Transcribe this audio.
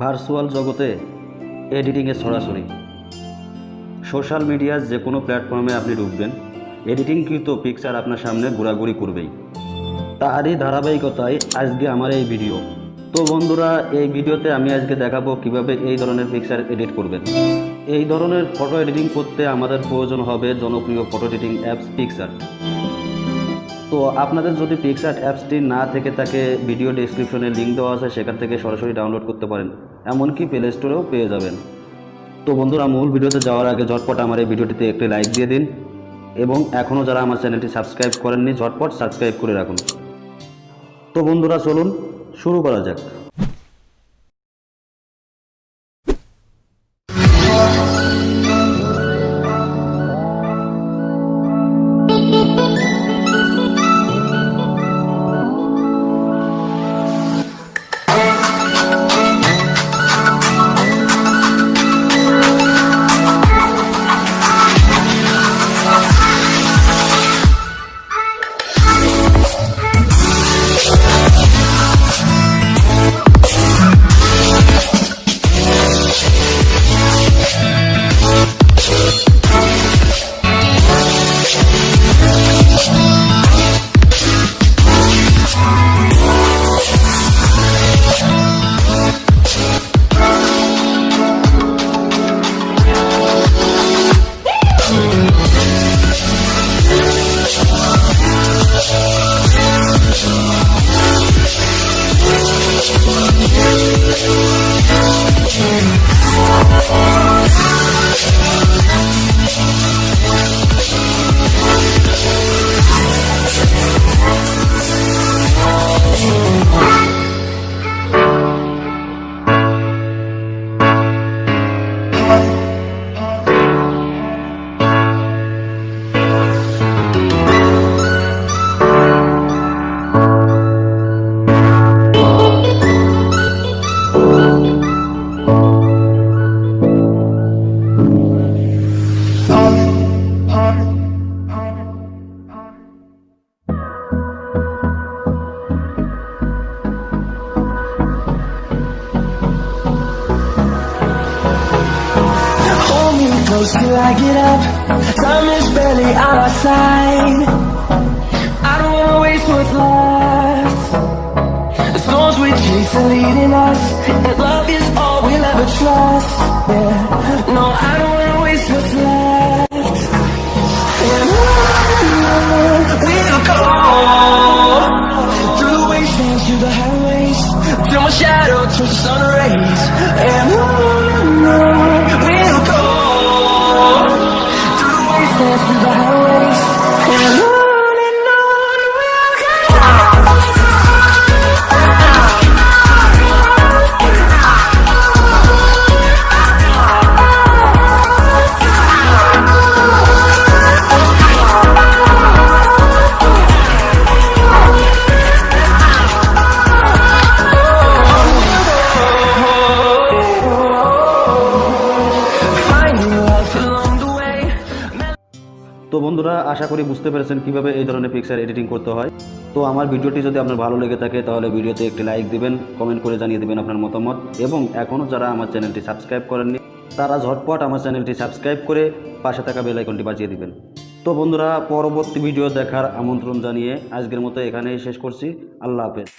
Virtual জগতে এডিটিংয়ে ছড়াছড়ি। Social মিডিয়ার যে কোনো প্ল্যাটফর্মে আপনি ঢুকবেন, এডিটিংকৃত পিকচার আপনার সামনে ঘোরাঘুরি করবেই। তারই ধারাবাহিকতায় আজকে আমার এই ভিডিও। তো বন্ধুরা, এই ভিডিওতে আমি আজকে দেখাবো কিভাবে এই ধরনের পিকচার এডিট করবেন। এই ধরনের ফটো এডিটিং করতে আমাদের প্রয়োজন হবে জনপ্রিয় ফটো এডিটিং অ্যাপস পিকসার্ট। তো আপনাদের যদি পিকসার্ট অ্যাপসটি না থেকে থাকে, ভিডিও ডেসক্রিপশনে লিঙ্ক দেওয়া আছে, সেখান থেকে সরাসরি ডাউনলোড করতে পারেন, এমনকি প্লে স্টোরেও পেয়ে যাবেন। তো বন্ধুরা, মূল ভিডিওতে যাওয়ার আগে ঝটপট আমার এই ভিডিওটিতে একটি লাইক দিয়ে দিন এবং এখনও যারা আমার চ্যানেলটি সাবস্ক্রাইব করেননি ঝটপট সাবস্ক্রাইব করে রাখুন। তো বন্ধুরা, চলুন শুরু করা যাক। Till I get up, time is barely on our side. I don't wanna waste what's left. The storms we chase are leading us, and love is all we'll ever trust. Yeah, no, I don't wanna waste what's left. And on we'll go, through the wastelands, through the highways, till my shadow turns to sun rays. And on we'll go, through the highways, and on we'll go. তো বন্ধুরা, আশা করি বুঝতে পেরেছেন কিভাবে এই ধরনের picture editing করতে হয়। তো আমার ভিডিওটি যদি আপনার ভালো লেগে থাকে তাহলে ভিডিওতে একটি লাইক দিবেন, কমেন্ট করে জানিয়ে দেবেন আপনার মতামত, এবং এখনও যারা আমার চ্যানেলটি সাবস্ক্রাইব করেননি তারা ঝটপট আমার চ্যানেলটি সাবস্ক্রাইব করে পাশে থাকা বেল আইকনটি বাজিয়ে দিবেন। তো বন্ধুরা, পরবর্তী ভিডিও দেখার আমন্ত্রণ জানিয়ে আজকের মতো এখানেই শেষ করছি। আল্লাহ হাফেজ।